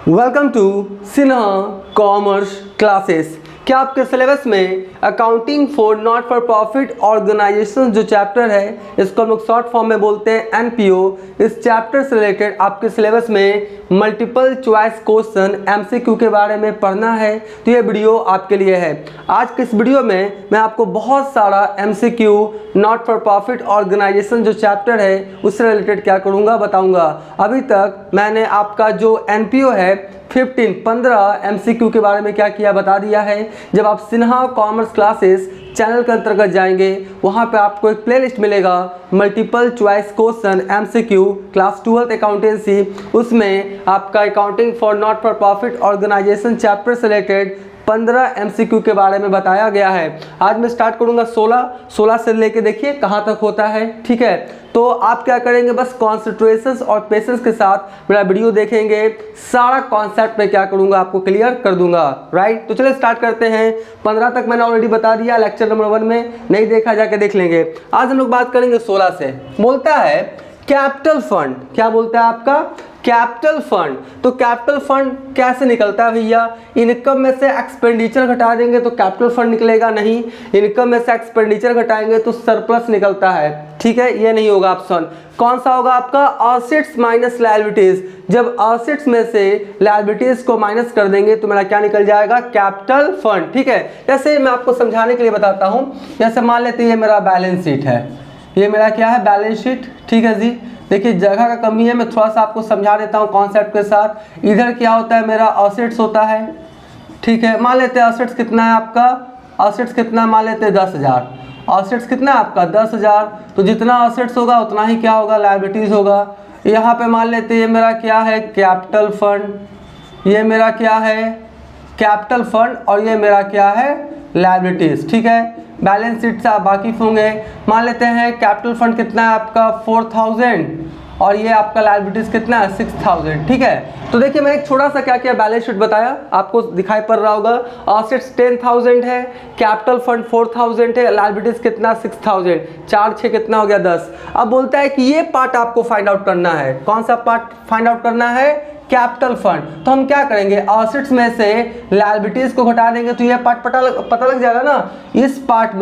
Welcome to Sinha commerce classes. क्या आपके syllabus में accounting for not for profit organisation जो चैप्टर है, इसको हम लोग शॉर्ट फॉर्म में बोलते हैं एनपीओ, इस चैप्टर से रिलेटेड आपके सिलेबस में मल्टीपल चॉइस क्वेश्चन एमसीक्यू के बारे में पढ़ना है तो ये वीडियो आपके लिए है। आज के इस वीडियो में मैं आपको बहुत सारा MCQ not for profit organisation जो चैप्टर है उससे रिलेटेड क्या करूँगा बताऊँगा। अभी तक मैंने आपका जो एनपीओ है 15 एमसीक्यू के बारे में क्या किया बता दिया है। जब आप सिन्हा कॉमर्स क्लासेस चैनल के अंतर्गत जाएंगे वहाँ पे आपको एक प्लेलिस्ट मिलेगा multiple choice question MCQ class 12th accountancy, उसमें आपका accounting for not for profit organisation chapter से रिलेटेड 15 एमसीक्यू के बारे में बताया गया है। आज मैं स्टार्ट करूंगा 16 से लेके देखिए कहाँ तक होता है, ठीक है। तो आप क्या करेंगे, बस कॉन्सेंट्रेशन और पेशेंस के साथ मेरा वीडियो देखेंगे, सारा कॉन्सेप्ट मैं क्या करूंगा आपको क्लियर कर दूंगा, राइट। तो चलिए स्टार्ट करते हैं। 15 तक मैंने ऑलरेडी बता दिया लेक्चर नंबर 1 में, नहीं देखा जाके देख लेंगे। आज हम लोग बात करेंगे 16 से। बोलता है कैपिटल फंड, क्या बोलता है आपका कैपिटल फंड। तो कैपिटल फंड कैसे निकलता है भैया, इनकम में से एक्सपेंडिचर घटा देंगे तो कैपिटल फंड निकलेगा, नहीं इनकम में से एक्सपेंडिचर घटाएंगे तो सरप्लस निकलता है, ठीक है। ये नहीं होगा ऑप्शन। कौन सा होगा आपका असेट्स माइनस लायबिलिटीज। जब असेट्स में से लायबिलिटीज को माइनस कर देंगे तो मेरा क्या निकल जाएगा कैपिटल फंड, ठीक है। जैसे मैं आपको समझाने के लिए बताता हूँ, जैसे मान लेते हैं ये मेरा बैलेंस शीट है, ये मेरा क्या है बैलेंस शीट, ठीक है जी। देखिए जगह का कमी है, मैं थोड़ा सा आपको समझा देता हूँ कॉन्सेप्ट के साथ। इधर क्या होता है मेरा असेट्स होता है, ठीक है। मान लेते हैं असेट्स कितना है आपका, असेट्स कितना मान लेते हैं 10,000। असेट्स कितना है आपका 10,000, तो जितना असेट्स होगा उतना ही क्या होगा लायबिलिटीज होगा। यहाँ पे मान लेते हैं ये मेरा क्या है कैपिटल फंड, ये मेरा क्या है कैपिटल फंड और ये मेरा क्या है लायबिलिटीज, ठीक है। बैलेंस शीट से आप वाकिफ होंगे। मान लेते हैं कैपिटल फंड कितना है आपका 4,000 और ये आपका लायबिलिटीज कितना है 6,000, ठीक है। तो देखिए मैं एक छोटा सा क्या किया बैलेंस शीट बताया, आपको दिखाई पड़ रहा होगा। असेट्स 10,000 है, कैपिटल फंड 4,000 है, लायबिलिटीज कितना 6,000, 4 6 कितना हो गया 10। अब बोलता है कि ये पार्ट आपको फाइंड आउट करना है। कौन सा पार्ट फाइंड आउट करना है कैपिटल फंड। तो हम क्या करेंगे, असेट्स में से लायबिलिटीज को घटा देंगे तो ये पार्ट पता लग जाएगा ना। इस पार्ट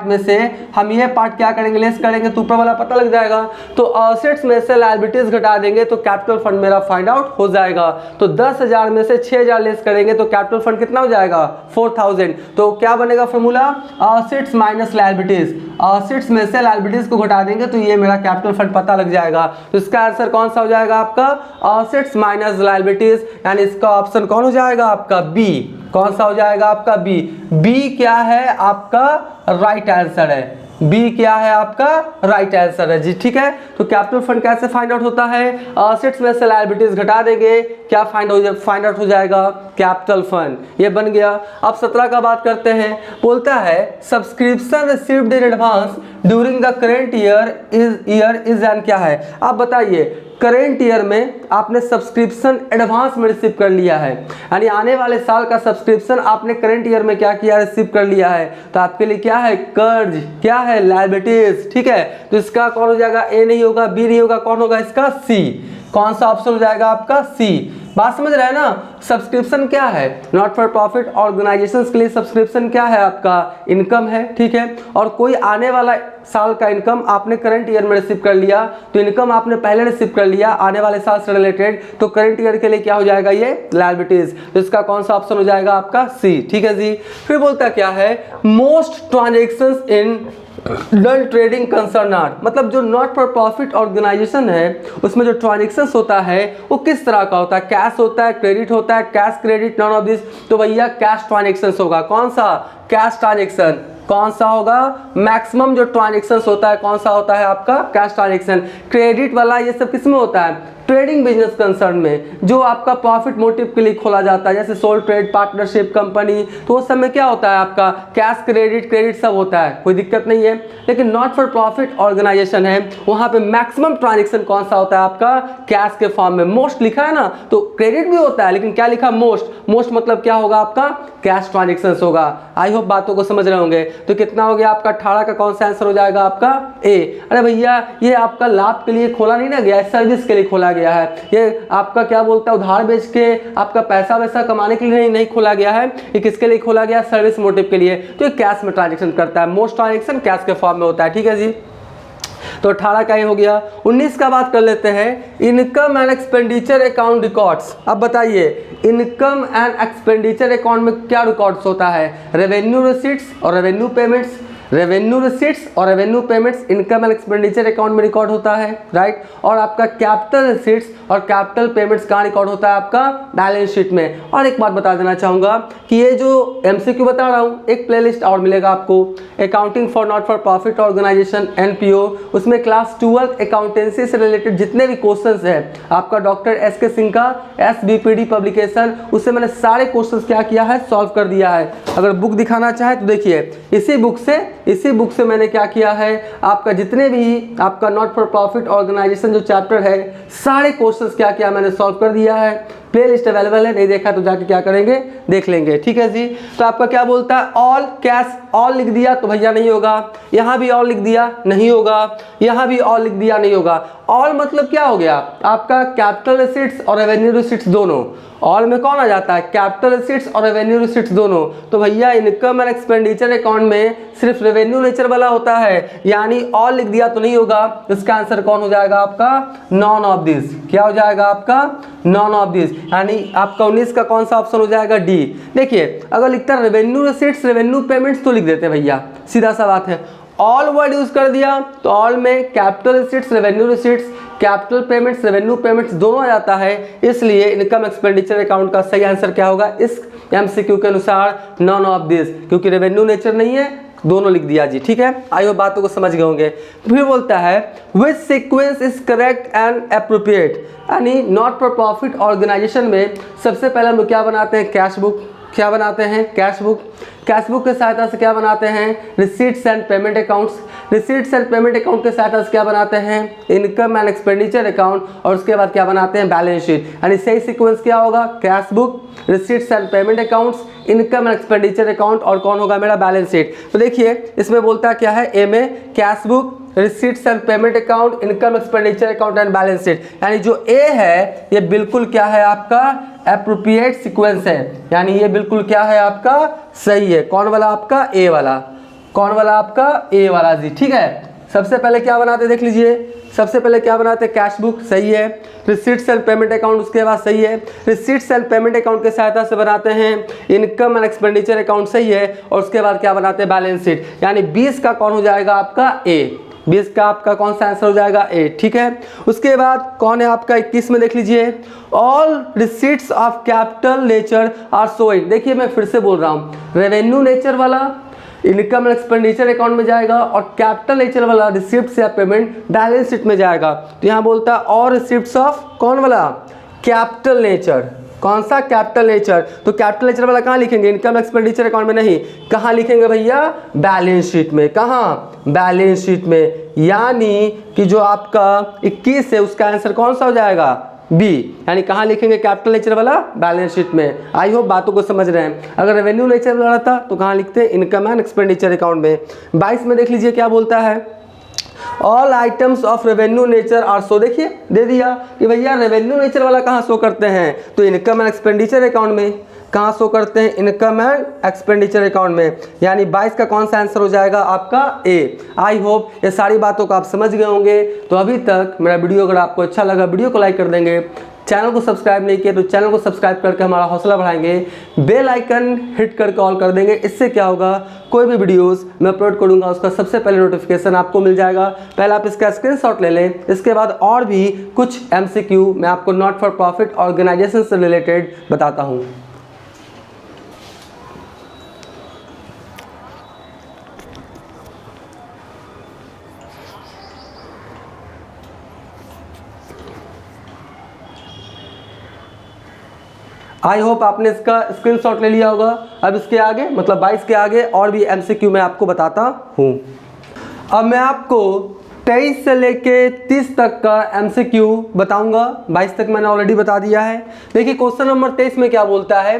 में से हम ये पार्ट क्या करेंगे लेस करेंगे तो ऊपर वाला पता लग जाएगा। तो असेट्स में से लायबिलिटीज घटा देंगे तो कैपिटल फंड मेरा फाइंड आउट हो जाएगा। तो 10,000 में से 6,000 लेस करेंगे तो कैपिटल फंड कितना हो जाएगा 4,000। तो क्या बनेगा formula assets minus liabilities. Assets में से लायबिलिटीज को घटा देंगे तो ये मेरा कैपिटल फंड पता लग जाएगा। तो इसका आंसर कौन सा हो जाएगा आपका असेट्स माइनस लायबिलिटीज, यानी इसका ऑप्शन कौन हो जाएगा आपका बी। कौन सा हो जाएगा आपका बी। बी क्या है आपका राइट आंसर है, बी क्या है आपका राइट आंसर है जी, ठीक है। तो कैपिटल फंड कैसे फाइंड आउट होता है, असेट्स में से लायबिलिटीज घटा देंगे, क्या फाइंड आउट हो जाएगा कैपिटल फंड, ये बन गया। अब 17 का बात करते हैं। बोलता है subscription received in advance during the current year is an क्या है। आप बताइए करेंट ईयर में आपने सब्सक्रिप्शन एडवांस में रिसीव कर लिया है, यानी आने वाले साल का सब्सक्रिप्शन आपने करेंट ईयर में क्या किया रिसीव कर लिया है, तो आपके लिए क्या है कर्ज, क्या है लायबिलिटीज, ठीक है। तो इसका कौन हो जाएगा ए नहीं होगा, बी नहीं होगा, कौन होगा इसका सी। कौन सा ऑप्शन हो जाएगा आपका सी। बात समझ रहे हैं ना। सब्सक्रिप्शन क्या है नॉट फॉर प्रॉफिट ऑर्गेनाइजेशंस के लिए सब्सक्रिप्शन क्या है आपका इनकम है, ठीक है। और कोई आने वाला साल का इनकम आपने करंट ईयर में रिसीव कर लिया, तो इनकम आपने पहले रिसीव कर लिया आने वाले साल से रिलेटेड, तो करंट ईयर के लिए क्या हो जाएगा ये लायबिलिटीज। तो इसका कौन सा ऑप्शन हो जाएगा आपका सी, ठीक है जी। फिर बोलता क्या है most transactions in done trading concern are, मतलब जो नॉट फॉर प्रॉफिट ऑर्गेनाइजेशन है उसमें जो ट्रांजेक्शंस होता है वो किस तरह का होता है, कैश होता है, क्रेडिट होता है, cash credit non of this. तो भैया कैश ट्रांजेक्शंस होगा। कौन सा कैश ट्रांजेक्शन, कौन सा होगा मैक्सिमम जो ट्रांजेक्शंस होता है कौन सा होता है आपका कैश ट्रांजेक्शन। क्रेडिट वाला ये सब किस में होता है ट्रेडिंग बिजनेस कंसर्न में, जो आपका प्रॉफिट मोटिव के लिए खोला जाता है, जैसे सोल ट्रेड पार्टनरशिप कंपनी, तो उस समय क्या होता है आपका कैश क्रेडिट सब होता है, कोई दिक्कत नहीं है। लेकिन नॉट फॉर प्रॉफिट ऑर्गेनाइजेशन है, वहां पे मैक्सिमम ट्रांजेक्शन कौन सा होता है आपका कैश के फॉर्म में। मोस्ट लिखा है ना, तो क्रेडिट भी होता है लेकिन क्या लिखा मोस्ट मतलब क्या होगा आपका कैश ट्रांजेक्शन होगा। आई होप बातों को समझ रहे होंगे। तो कितना हो गया आपका 18 का कौन सा आंसर हो जाएगा आपका ए। अरे भैया ये आपका लाभ के लिए खोला नहीं ना गया, सर्विस के लिए खोला गया है। ये आपका क्या बोलता है, उधार बेच के आपका पैसा वैसा कमाने के लिए नहीं खोला गया है। ये किसके लिए खोला गया, सर्विस मोटिव के लिए। तो ये कैश में ट्रांजेक्शन करता है, मोस्ट ट्रांजेक्शन कैश के फॉर्म में होता है। ठीक है जी, तो 18 का ये हो गया। 19 का बात कर लेते हैं, income and expenditure account records. अब बताइए इनकम एंड एक्सपेंडिचर अकाउंट में क्या रिकॉर्ड्स होता है, रेवेन्यू रिसीट्स और रेवेन्यू पेमेंट्स। रेवेन्यू रिसीट्स और revenue payments income and expenditure account में रिकॉर्ड होता है, राइट। और आपका कैपिटल रिसीट्स और कैपिटल पेमेंट्स कहाँ रिकॉर्ड होता है, आपका बैलेंस शीट में। और एक बात बता देना चाहूँगा कि ये जो एमसीक्यू बता रहा हूँ, एक प्लेलिस्ट और मिलेगा आपको, accounting for not for profit organisation NPO। उसमें क्लास 12 अकाउंटेंसी से रिलेटेड जितने भी क्वेश्चन है, आपका डॉक्टर SK सिंह का SBPD पब्लिकेशन, उससे मैंने सारे क्वेश्चन क्या किया है, सॉल्व कर दिया है। अगर बुक दिखाना चाहे तो देखिए, इसी बुक से मैंने क्या किया है, आपका जितने भी आपका नॉट फॉर प्रॉफिट ऑर्गेनाइजेशन जो चैप्टर है, सारे क्वेश्चंस क्या किया मैंने सॉल्व कर दिया है। प्लेलिस्ट अवेलेबल है, नहीं देखा तो जाके क्या करेंगे, देख लेंगे। ठीक है जी, तो आपका क्या बोलता है, ऑल कैश, ऑल लिख दिया तो भैया नहीं होगा, यहाँ भी ऑल लिख दिया नहीं होगा, यहाँ भी ऑल लिख दिया नहीं होगा। ऑल मतलब क्या हो गया, आपका कैपिटल रिसीट्स और रेवेन्यू रिसीट्स दोनों। ऑल में कौन आ जाता है, कैपिटल रिसीट्स और रेवेन्यू रिसीट्स दोनों। तो भैया इनकम एंड एक्सपेंडिचर अकाउंट में सिर्फ रेवेन्यू नेचर वाला होता है, यानी ऑल लिख दिया तो नहीं होगा। इसका आंसर कौन हो जाएगा आपका, नॉन ऑफ दिस। क्या हो जाएगा आपका, नॉन ऑफ दिस, यानी आपका 19 का कौन सा ऑप्शन हो जाएगा, डी। देखिए अगर लिखता है रेवेन्यू रिसीट्स रेवेन्यू पेमेंट्स तो लिख देते भैया, सीधा सा बात है। ऑल वर्ड यूज कर दिया तो ऑल में capital receipts revenue receipts capital payments revenue payments दोनों आ जाता है, इसलिए इनकम एक्सपेंडिचर अकाउंट का सही आंसर क्या होगा इस एमसीक्यू के अनुसार, नॉन ऑफ दिस, क्योंकि रेवेन्यू नेचर नहीं है, दोनों लिख दिया जी। ठीक है, आई होप बातों को समझ गए होंगे। फिर बोलता है विच sequence is correct and appropriate, यानी नॉट फॉर प्रॉफिट ऑर्गेनाइजेशन में सबसे पहले हम लोग क्या बनाते हैं, कैश बुक। क्या बनाते हैं, कैश बुक। कैश बुक के सहायता से क्या बनाते हैं, receipts and payment accounts. Receipts and payment account के सहायता से क्या बनाते हैं, इनकम एंड एक्सपेंडिचर अकाउंट, और उसके बाद क्या बनाते हैं, बैलेंस शीट। यानी सही सीक्वेंस क्या होगा, cash book, receipts and payment accounts, income and expenditure account, और कौन होगा मेरा, बैलेंस शीट। तो देखिए इसमें बोलता क्या है, ए में cash book, receipts and payment account, income expenditure account and balance sheet, यानी जो ए है ये बिल्कुल क्या है आपका एप्रोप्रिएट सीक्वेंस है, यानी ये बिल्कुल क्या है आपका सही है। कौन वाला आपका, ए वाला। कौन वाला आपका, ए वाला जी। ठीक है, सबसे पहले क्या बनाते देख लीजिए, सबसे पहले क्या बनाते, कैश बुक, सही है। रिसीट्स एंड पेमेंट अकाउंट उसके बाद सही है। रिसीट्स एंड पेमेंट अकाउंट के सहायता से बनाते हैं इनकम एंड एक्सपेंडिचर अकाउंट, सही है। और उसके बाद क्या बनाते हैं, बैलेंस शीट, यानी 20 का कौन हो जाएगा आपका, ए। 20 का आपका कौन सा आंसर हो जाएगा, ए। ठीक है, उसके बाद कौन है आपका 21 में देख लीजिए, all receipts of capital nature are showing. देखिए मैं फिर से बोल रहा हूँ, रेवेन्यू नेचर वाला इनकम एंड एक्सपेंडिचर अकाउंट में जाएगा और कैपिटल नेचर वाला रिसिप्ट्स या पेमेंट बैलेंस शीट में जाएगा। तो यहाँ बोलता है और रिसिप्ट्स ऑफ कौन वाला, कैपिटल नेचर। कौन सा, कैपिटल नेचर। तो कैपिटल नेचर वाला कहाँ लिखेंगे, इनकम एक्सपेंडिचर अकाउंट में नहीं, कहाँ लिखेंगे भैया, बैलेंस शीट में। कहाँ, बैलेंस शीट में, यानी कि जो आपका 21 है उसका आंसर कौन सा हो जाएगा, बी। यानी कहाँ लिखेंगे कैपिटल नेचर वाला, बैलेंस शीट में। आई होप बातों को समझ रहे हैं। अगर रेवेन्यू नेचर वाला था तो कहाँ लिखते हैं, इनकम एंड एक्सपेंडिचर अकाउंट में। 22 में देख लीजिए क्या बोलता है, all items of revenue nature are show. देखिए दे दिया कि भैया रेवेन्यू नेचर वाला कहाँ शो करते हैं, तो इनकम एंड एक्सपेंडिचर अकाउंट में। कहाँ शो करते हैं, इनकम एंड एक्सपेंडिचर अकाउंट में, यानी 22 का कौन सा आंसर हो जाएगा आपका, ए। आई होप ये सारी बातों को आप समझ गए होंगे। तो अभी तक मेरा वीडियो अगर आपको अच्छा लगा, वीडियो को लाइक कर देंगे, चैनल को सब्सक्राइब नहीं किया तो चैनल को सब्सक्राइब करके हमारा हौसला बढ़ाएंगे, बेल आइकन हिट करके ऑल कर देंगे। इससे क्या होगा, कोई भी वीडियोस मैं अपलोड करूंगा उसका सबसे पहले नोटिफिकेशन आपको मिल जाएगा। पहले आप इसका स्क्रीनशॉट ले लें, इसके बाद और भी कुछ MCQ मैं आपको नॉट फॉर प्रॉफिट ऑर्गेनाइजेशन से रिलेटेड बताता हूँ। आई होप आपने इसका स्क्रीनशॉट ले लिया होगा। अब इसके आगे मतलब 22 के आगे और भी MCQ मैं आपको बताता हूँ। अब मैं आपको 23 से लेके 30 तक का MCQ बताऊंगा, 22 तक मैंने ऑलरेडी बता दिया है। देखिए क्वेश्चन नंबर 23 में क्या बोलता है,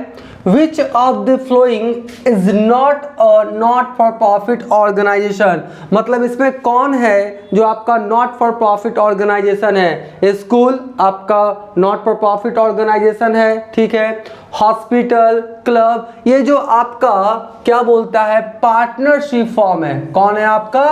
which of the following is not for profit organisation. मतलब इसमें कौन है जो आपका नॉट फॉर प्रॉफिट ऑर्गेनाइजेशन है। स्कूल आपका नॉट फॉर प्रॉफिट ऑर्गेनाइजेशन है, ठीक है। हॉस्पिटल, क्लब, ये जो आपका क्या बोलता है पार्टनरशिप फॉर्म है। कौन है आपका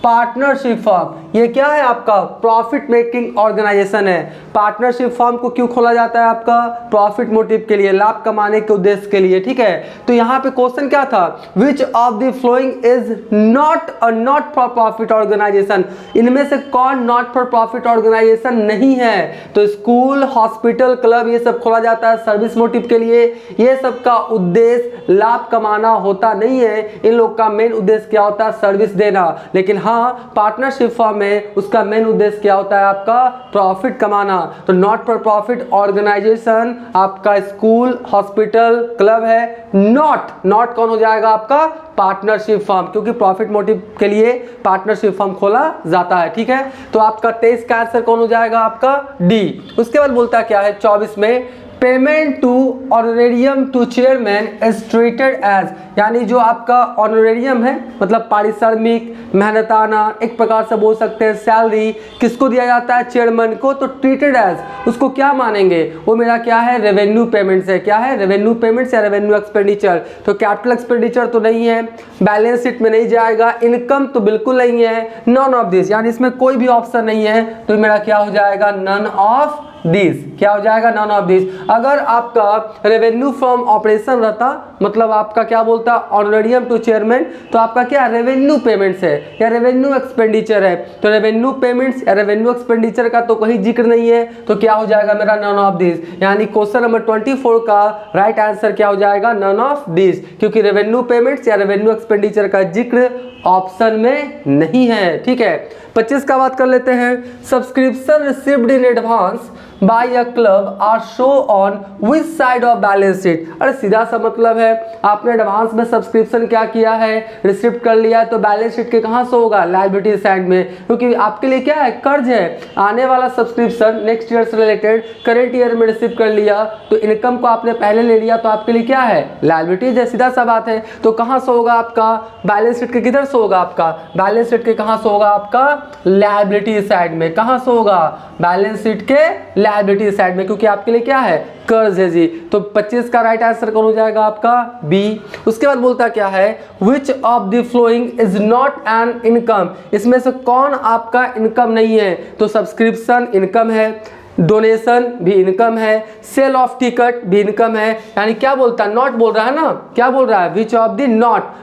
पार्टनरशिप फॉर्म, ये क्या है आपका प्रॉफिट मेकिंग ऑर्गेनाइजेशन है। पार्टनरशिप फॉर्म को क्यों खोला जाता है आपका प्रॉफिट मोटिव के लिए, लाभ कमाने के उद्देश्य के लिए, ठीक है। तो यहाँ पे क्वेश्चन क्या था, which of the following is not for profit organisation. इनमें से कौन नॉट फॉर प्रॉफिट ऑर्गेनाइजेशन नहीं है। तो स्कूल, हॉस्पिटल, क्लब ये सब खोला जाता है सर्विस मोटिव के लिए। ये सब का उद्देश्य लाभ कमाना होता नहीं है, इन लोग का मेन उद्देश्य क्या होता है सर्विस देना। लेकिन हाँ पार्टनरशिप फॉर्म में उसका मेन उद्देश्य क्या होता है आपका प्रॉफिट कमाना। तो नॉट फॉर प्रॉफिट ऑर्गेनाइजेशन आपका स्कूल, हॉस्पिटल, क्लब है। नॉट कौन हो जाएगा आपका पार्टनरशिप फॉर्म, क्योंकि प्रॉफिट मोटिव के लिए पार्टनरशिप फॉर्म खोला जाता है, ठीक है। तो आपका 23 का आंसर कौन हो जाएगा आपका डी। उसके बाद बोलता क्या है 24 में, payment to honorarium to chairman is treated as, यानी जो आपका ऑनरेरियम है मतलब पारिश्रमिक, मेहनताना, एक प्रकार से बोल सकते हैं सैलरी, किसको दिया जाता है चेयरमैन को। तो ट्रीटेड एज उसको क्या मानेंगे, वो मेरा क्या है रेवेन्यू पेमेंट्स है। क्या है रेवेन्यू पेमेंट्स या रेवेन्यू एक्सपेंडिचर। तो कैपिटल एक्सपेंडिचर तो नहीं है, बैलेंस शीट में नहीं जाएगा, इनकम तो बिल्कुल नहीं है, नन ऑफ दिस, यानी इसमें कोई भी ऑप्शन नहीं है। तो मेरा क्या हो जाएगा नन ऑफ दिस, क्या हो जाएगा नन ऑफ दिस। अगर आपका रेवेन्यू फ्रॉम ऑपरेशन रहता मतलब आपका क्या बोलता ऑनरेरियम टू चेयरमैन, तो आपका क्या रेवेन्यू पेमेंट्स है या रेवेन्यू एक्सपेंडिचर है। तो रेवेन्यू पेमेंट्स या रेवेन्यू एक्सपेंडिचर का तो कोई जिक्र नहीं है, तो क्या हो जाएगा मेरा नन ऑफ दिस। यानी क्वेश्चन नंबर 24 का राइट आंसर क्या हो जाएगा नन ऑफ दिस, क्योंकि रेवेन्यू पेमेंट्स या रेवेन्यू एक्सपेंडिचर का जिक्र ऑप्शन में नहीं है, ठीक है। 25 का बात कर लेते हैं, subscription received in advance by a club are show on which side of balance sheet. अरे सीधा सा मतलब है आपने एडवांस में सब्सक्रिप्शन क्या किया है रिसीव कर लिया है, तो बैलेंस शीट के कहाँ से होगा लायबिलिटी साइड में, क्योंकि आपके लिए क्या है कर्ज है। आने वाला सब्सक्रिप्शन नेक्स्ट ईयर से रिलेटेड करेंट ईयर में रिसीव कर लिया, तो इनकम को आपने पहले ले लिया, तो आपके लिए क्या है लायबिलिटीज है, सीधा सा बात है। तो कहाँ से होगा आपका बैलेंस शीट के किधर से होगा आपका बैलेंस शीट के कहाँ से होगा आपका लायबिलिटी साइड में। कहाँ से होगा बैलेंस शीट के लायबिलिटी साइड में, क्योंकि आपके लिए क्या है कर्ज है जी। तो 25 का राइट आंसर कौन हो जाएगा आपका बी। उसके बाद बोलता क्या है which of the following is not an income. इसमें से कौन आपका इनकम नहीं है। तो सब्सक्रिप्शन इनकम है, डोनेशन भी इनकम है, सेल ऑफ टिकट भी इनकम है। यानी क्या बोलता है नॉट बोल रहा है ना, क्या बोल रहा है विच ऑफ द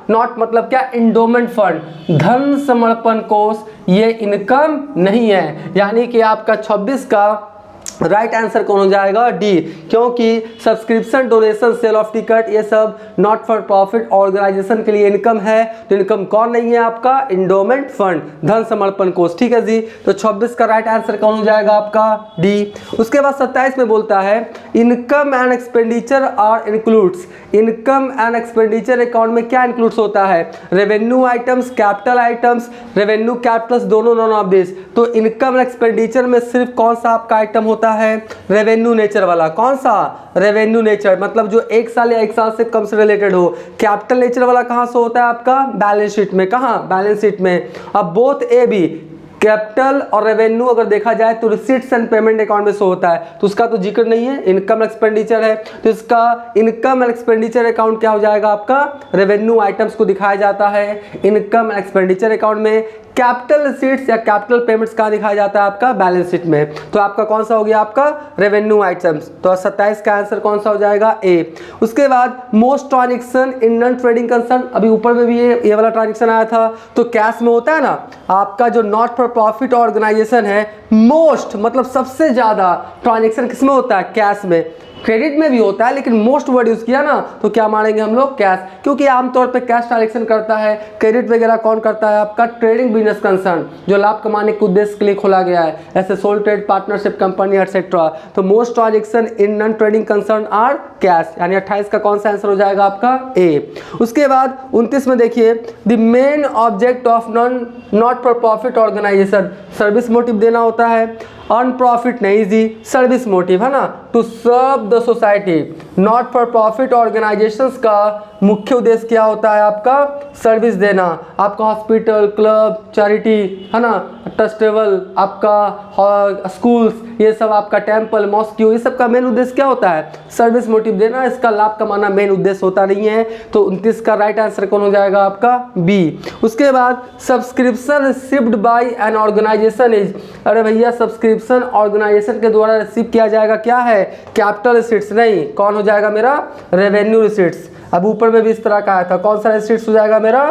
नॉट मतलब क्या इंडोमेंट फंड धन समर्पण कोष ये इनकम नहीं है। यानी कि आपका 26 का राइट आंसर कौन हो जाएगा डी, क्योंकि subscription, donation, sale of ticket ये सब नॉट फॉर प्रॉफिट ऑर्गेनाइजेशन के लिए इनकम है। तो इनकम कौन नहीं है आपका इंडोमेंट फंड धन समर्पण कोष, ठीक है जी। तो 26 का राइट आंसर कौन हो जाएगा आपका डी। उसके बाद 27 में बोलता है income and expenditure are includes. Income and expenditure account में क्या इंक्लूड्स होता है revenue items, capital items, revenue capitals दोनों नॉन ऑफ दिस। तो इनकम एंड एक्सपेंडिचर में सिर्फ कौन सा आपका आइटम होता है रेवेन्यू नेचर वाला। कौन सा रेवेन्यू नेचर मतलब जो 1 साल या 1 साल से कम से रिलेटेड हो। कैपिटल नेचर वाला कहां से होता है आपका बैलेंस शीट में। कहां बैलेंस शीट में। अब बोथ ए बी कैपिटल और रेवेन्यू अगर देखा जाए तो रिसीट्स एंड पेमेंट अकाउंट में शो होता है, तो उसका तो जिक्र नहीं है, इनकम एक्सपेंडिचर है। तो इसका इनकम एंड एक्सपेंडिचर अकाउंट क्या हो जाएगा आपका रेवेन्यू आइटम्स को दिखाया जाता है इनकम एंड एक्सपेंडिचर अकाउंट में। कैपिटल रिसीट्स या कैपिटल पेमेंट्स कहाँ दिखाया जाता है आपका बैलेंस शीट में। तो आपका कौन सा हो गया आपका रेवेन्यू आइटम्स। तो 27 का आंसर कौन सा हो जाएगा ए। उसके बाद most transaction in non trading concern, अभी ऊपर में भी ये वाला ट्रांजेक्शन आया था, तो कैश में होता है ना आपका जो नॉट फॉर प्रॉफिट ऑर्गेनाइजेशन है मोस्ट मतलब सबसे ज्यादा ट्रांजेक्शन किसमें होता है कैश में। क्रेडिट में भी होता है लेकिन मोस्ट वर्ड यूज़ किया ना तो क्या मानेंगे हम लोग, कैश, क्योंकि आमतौर पे कैश ट्रांजेक्शन करता है। क्रेडिट वगैरह कौन करता है, आपका ट्रेडिंग बिजनेस कंसर्न जो लाभ कमाने के उद्देश्य के लिए खोला गया है, ऐसे sole trade partnership company etcetera. तो most transaction in non trading concern are cash, यानी 28 का कौन सा आंसर हो जाएगा आपका ए। उसके बाद 29 में देखिए, the main object of not for profit organisation, service motive देना होता है, अर्न प्रॉफिट नहीं जी, सर्विस मोटिव है ना, to serve the society. Not for profit organisations का मुख्य उद्देश्य क्या होता है आपका, सर्विस देना। आपका हॉस्पिटल, क्लब, चैरिटी है ना, ट्रस्टेबल, आपका स्कूल्स, ये सब आपका टेम्पल, मॉस्क, ये सब का मेन उद्देश्य क्या होता है, सर्विस मोटिव देना। इसका लाभ कमाना मेन उद्देश्य होता नहीं है। तो 29 का राइट आंसर कौन हो जाएगा आपका बी। उसके बाद subscription received by an organisation is, अरे भैया सब्सक्रिप्शन ऑर्गेनाइजेशन के द्वारा रिसीव किया जाएगा क्या है, कैपिटल रिसीट्स नहीं, कौन हो जाएगा मेरा, रेवेन्यू रिसीट्स। अब ऊपर में भी इस तरह का आया था, कौन सा रिसीट्स हो जाएगा मेरा,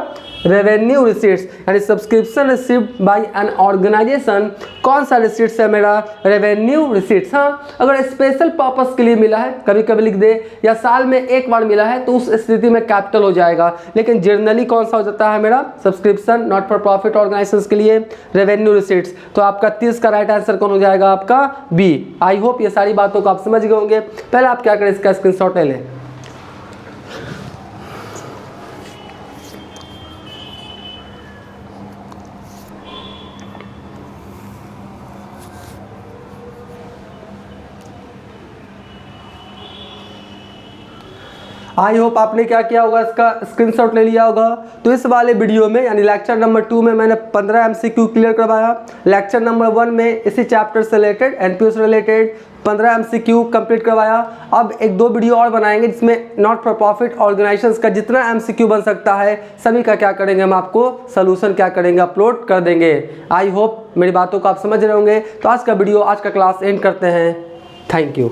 रेवेन्यू रिसीट्स, यानी subscription received by an organisation, कौन सा रिसीट्स है मेरा, रेवेन्यू रिसीट्स। हाँ, अगर स्पेशल पर्पस के लिए मिला है, कभी कभी लिख दे, या साल में एक बार मिला है तो उस स्थिति में कैपिटल हो जाएगा, लेकिन जनरली कौन सा हो जाता है मेरा, subscription not for profit organisation के लिए रेवेन्यू रिसीट्स। तो आपका 30 का राइट आंसर कौन हो जाएगा आपका बी। आई होप ये सारी बातों को आप समझ गए होंगे। पहले आप क्या करें, इसका स्क्रीनशॉट ले लें। आई होप आपने क्या किया होगा, इसका स्क्रीनशॉट ले लिया होगा। तो इस वाले वीडियो में यानी लेक्चर नंबर 2 में मैंने 15 MCQ क्लियर करवाया। लेक्चर नंबर 1 में इसी चैप्टर से रिलेटेड, एनपीओ से रिलेटेड 15 MCQ कंप्लीट करवाया। अब एक दो वीडियो और बनाएंगे जिसमें नॉट फॉर प्रॉफिट ऑर्गेनाइजेशंस का जितना MCQ बन सकता है सभी का क्या करेंगे, हम आपको सोल्यूशन क्या करेंगे, अपलोड कर देंगे। आई होप मेरी बातों को आप समझ रहे होंगे। तो आज का वीडियो, आज का क्लास एंड करते हैं। Thank you.